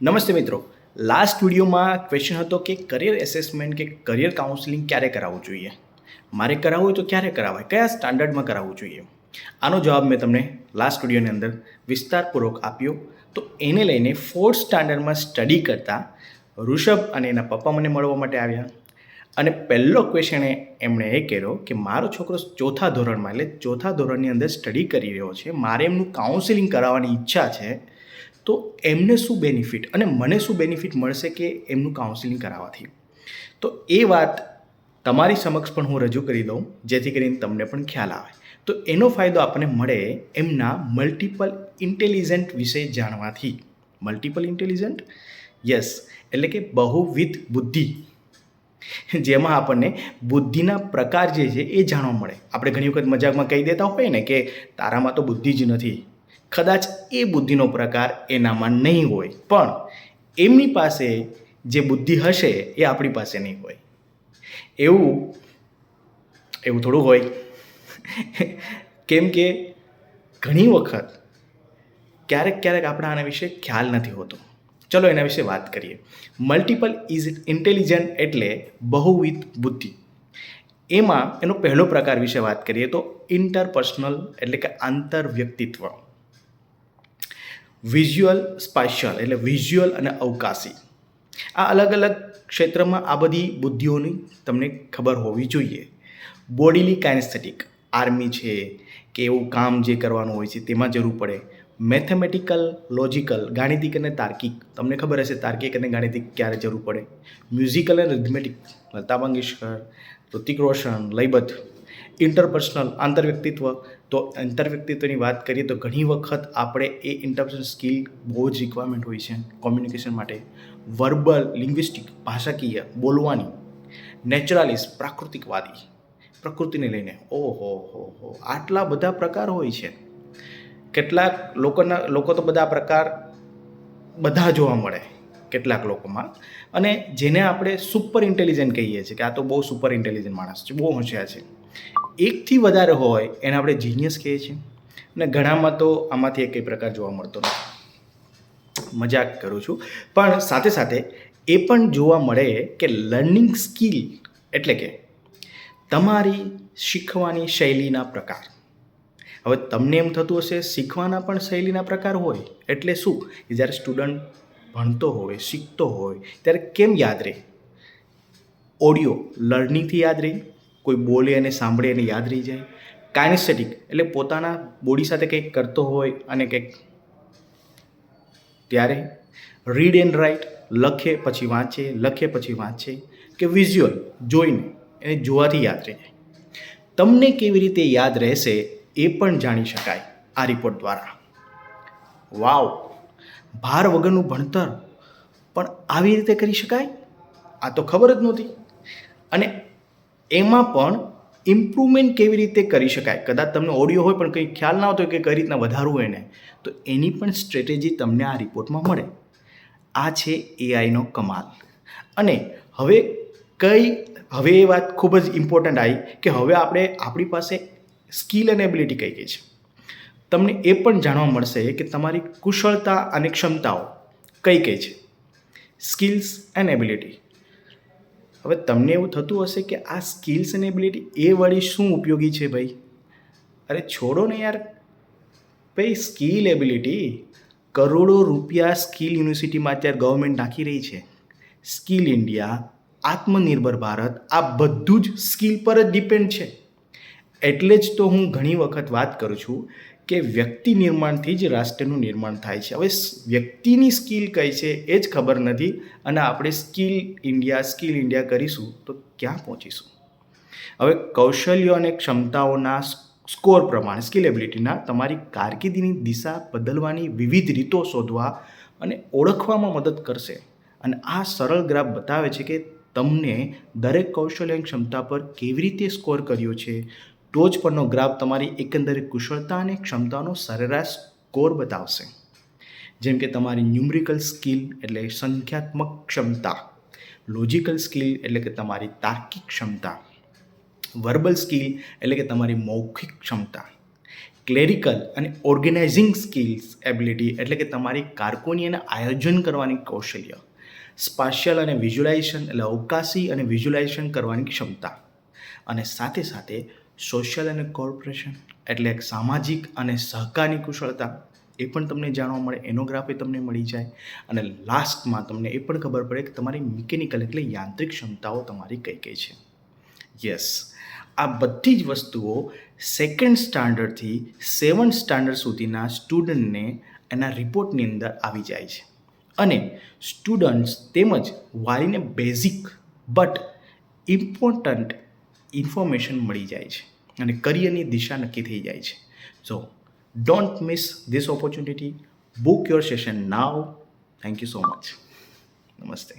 નમસ્તે મિત્રો. લાસ્ટ વિડીયોમાં ક્વેશ્ચન હતો કે કરિયર એસેસમેન્ટ કે કરિયર કાઉન્સેલિંગ ક્યારે કરાવવું જોઈએ, મારે કરાવવું હોય તો ક્યારે કરાવાય, કયા સ્ટાન્ડર્ડમાં કરાવવું જોઈએ. આનો જવાબ મેં તમને લાસ્ટ વિડીયોની અંદર વિસ્તારપૂર્વક આપ્યો. તો એને લઈને 4th સ્ટાન્ડર્ડમાં સ્ટડી કરતા ઋષભ અને એના પપ્પા મને મળવા માટે આવ્યા અને પહેલો ક્વેશ્ચન એમણે એ કર્યો કે મારો છોકરો ચોથા ધોરણમાં એટલે ચોથા ધોરણની અંદર સ્ટડી કરી રહ્યો છે, મારે એમનું કાઉન્સેલિંગ કરાવવાની ઈચ્છા છે, તો એમને શું બેનિફિટ અને મને શું બેનિફિટ મળશે કે એમનું કાઉન્સેલિંગ કરાવવાથી. તો એ વાત તમારી સમક્ષ પણ હું રજૂ કરી દઉં જેથી કરીને તમને પણ ખ્યાલ આવે. તો એનો ફાયદો આપણને મળે એમના મલ્ટિપલ ઇન્ટેલિજન્ટ વિશે જાણવાથી. મલ્ટિપલ ઇન્ટેલિજન્ટ, યસ, એટલે કે બહુવિધ બુદ્ધિ, જેમાં આપણને બુદ્ધિના પ્રકાર જે છે એ જાણવા મળે. આપણે ઘણી વખત મજાકમાં કહી દેતા હોય ને કે તારામાં તો બુદ્ધિ જ નથી. કદાચ એ બુદ્ધિનો પ્રકાર એનામાં નહીં હોય, પણ એમની પાસે જે બુદ્ધિ હશે એ આપણી પાસે નહીં હોય. એવું થોડું હોય. કેમ કે ઘણી વખત ક્યારેક આપણા આના વિશે ખ્યાલ નથી હોતો. ચલો એના વિશે વાત કરીએ. મલ્ટિપલ ઇન્ટેલિજન્ટ એટલે બહુવિધ બુદ્ધિ. એમાં એનો પહેલો પ્રકાર વિશે વાત કરીએ તો ઇન્ટરપર્સનલ એટલે કે આંતરવ્યક્તિત્વ. વિઝ્યુઅલ સ્પાશિયલ એટલે વિઝ્યુઅલ અને અવકાશી. આ અલગ અલગ ક્ષેત્રમાં આ બધી બુદ્ધિઓની તમને ખબર હોવી જોઈએ. બોડીલી કાઇનેસ્થેટિક, આર્મી છે કે એવું કામ જે કરવાનું હોય છે તેમાં જરૂર પડે. મેથેમેટિકલ, લોજિકલ, ગાણિતિક અને તાર્કિક, તમને ખબર હશે તાર્કિક અને ગાણિતિક ક્યારે જરૂર પડે. મ્યુઝિકલ અને રિધમેટિક, લતા મંગેશકર, ઋતિક રોશન, લયબદ્ધ. ઇન્ટરપર્સનલ, આંતરવ્યક્તિત્વ. તો આંતરવ્યક્તિત્વની વાત કરીએ તો ઘણી વખત આપણે એ ઇન્ટરપર્સનલ સ્કિલ બહુ જ રિક્વાયરમેન્ટ હોય છે કોમ્યુનિકેશન માટે. વર્બલ, લિંગ્વિસ્ટિક, ભાષાકીય, બોલવાની. નેચરાલિસ્ટ, પ્રાકૃતિકવાદી, પ્રકૃતિને લઈને. ઓહો આટલા બધા પ્રકાર હોય છે. કેટલાક લોકો તો બધા પ્રકાર બધા જોવા મળે કેટલાક લોકોમાં, અને જેને આપણે સુપર ઇન્ટેલિજન્ટ કહીએ છીએ કે આ તો બહુ સુપર ઇન્ટેલિજન્ટ માણસ છે, બહુ હોશિયાર છે. એકથી વધારે હોય એને આપણે જીનિયસ કહીએ છીએ, અને ઘણામાં તો આમાંથી એક પ્રકાર જોવા મળતો નથી. મજાક કરું છું, પણ સાથે સાથે એ પણ જોવા મળે કે લર્નિંગ સ્કિલ એટલે કે તમારી શીખવાની શૈલીના પ્રકાર. હવે તમને એમ થતું હશે શીખવાના પણ શૈલીના પ્રકાર હોય એટલે શું, કે જ્યારે સ્ટુડન્ટ ભણતો હોય, શીખતો હોય ત્યારે કેમ યાદ રહે? ઓડિયો લર્નિંગથી યાદ રહે, કોઈ બોલે અને સાંભળે અને યાદ રહી જાય. કાઇનેસ્થેટિક એટલે પોતાના બોડી સાથે કંઈક કરતો હોય અને કંઈક ત્યારે. રીડ એન્ડ રાઇટ, લખે પછી વાંચે. કે વિઝ્યુઅલ, જોઈને એને જોવાથી યાદ રહી જાય. તમને કેવી રીતે યાદ રહેશે એ પણ જાણી શકાય આ રિપોર્ટ દ્વારા. વાવ, ભાર વગરનું ભણતર પણ આવી રીતે કરી શકાય, આ તો ખબર જ નહોતી. અને એમાં પણ ઇમ્પ્રુવમેન્ટ કેવી રીતે કરી શકાય. કદાચ તમને ઓડિયો હોય પણ કંઈ ખ્યાલ ના આવતો હોય કે કઈ રીતના વધારવું એને, તો એની પણ સ્ટ્રેટેજી તમને આ રિપોર્ટમાં મળે. આ છે એઆઈનો કમાલ. અને હવે એ વાત ખૂબ જ ઇમ્પોર્ટન્ટ આવી કે હવે આપણી પાસે સ્કિલ અને એબિલિટી કઈ છે. તમને એ પણ જાણવા મળશે કે તમારી કુશળતા અને ક્ષમતાઓ કઈ છે. Skills and ability. હવે તમને એવું થતું હશે કે આ સ્કિલ્સ અને એબિલિટી એ વળી શું ઉપયોગી છે ભાઈ? અરે છોડો ને યાર ભાઈ, સ્કિલ એબિલિટી કરોડો રૂપિયા સ્કિલ યુનિવર્સિટીમાં અત્યારે ગવર્મેન્ટ નાખી રહી છે. સ્કિલ ઇન્ડિયા, આત્મનિર્ભર ભારત, આ બધું જ સ્કિલ પર જ ડિપેન્ડ છે. એટલે જ તો હું ઘણી વખત વાત કરું છું કે વ્યક્તિ નિર્માણથી જ રાષ્ટ્રનું નિર્માણ થાય છે. હવે વ્યક્તિની સ્કિલ કઈ છે એ જ ખબર નથી, અને આપણે સ્કિલ ઇન્ડિયા કરીશું તો ક્યાં પહોંચીશું? હવે કૌશલ્યો અને ક્ષમતાઓના સ્કોર પ્રમાણે સ્કિલ એબિલિટીના તમારી કારકિર્દીની દિશા બદલવાની વિવિધ રીતો શોધવા અને ઓળખવામાં મદદ કરશે. અને આ સરળ ગ્રાફ બતાવે છે કે તમને દરેક કૌશલ્ય અને ક્ષમતા પર કેવી રીતે સ્કોર કર્યો છે. ટોચ પરનો ગ્રાફ તમારી એકંદરે કુશળતા અને ક્ષમતાનો સરેરાશ સ્કોર બતાવશે. જેમ કે તમારી ન્યુમેરિકલ સ્કિલ એટલે સંખ્યાત્મક ક્ષમતા, લોજિકલ સ્કિલ એટલે કે તમારી તાર્કિક ક્ષમતા, વર્બલ સ્કિલ એટલે કે તમારી મૌખિક ક્ષમતા, ક્લેરિકલ અને ઓર્ગેનાઇઝિંગ સ્કિલ્સ એબિલિટી એટલે કે તમારી કારકુની અને આયોજન કરવાની કૌશલ્ય, સ્પાશિયલ અને વિઝ્યુલાઇઝેશન એટલે અવકાશી અને વિઝ્યુલાઇઝેશન કરવાની ક્ષમતા, અને સાથે સાથે સોશિયલ અને કોર્પોરેશન એટલે સામાજિક અને સહકારની કુશળતા એ પણ તમને જાણવા મળે, એનોગ્રાફી તમને મળી જાય, અને લાસ્ટમાં તમને એ પણ ખબર પડે કે તમારી મિકેનિકલ એટલે યાંત્રિક ક્ષમતાઓ તમારી કઈ કઈ છે. યસ, આ બધી જ વસ્તુઓ 2nd સ્ટાન્ડર્ડથી 7th સ્ટાન્ડર્ડ સુધીના સ્ટુડન્ટને એના રિપોર્ટની અંદર આવી જાય છે, અને સ્ટુડન્ટ્સ તેમજ વાલીને બેઝિક બટ ઇમ્પોર્ટન્ટ ઇન્ફોર્મેશન મળી જાય છે અને કરિયરની દિશા નક્કી થઈ જાય છે. સો don't miss this opportunity. Book your session now. Thank you so much. નમસ્તે.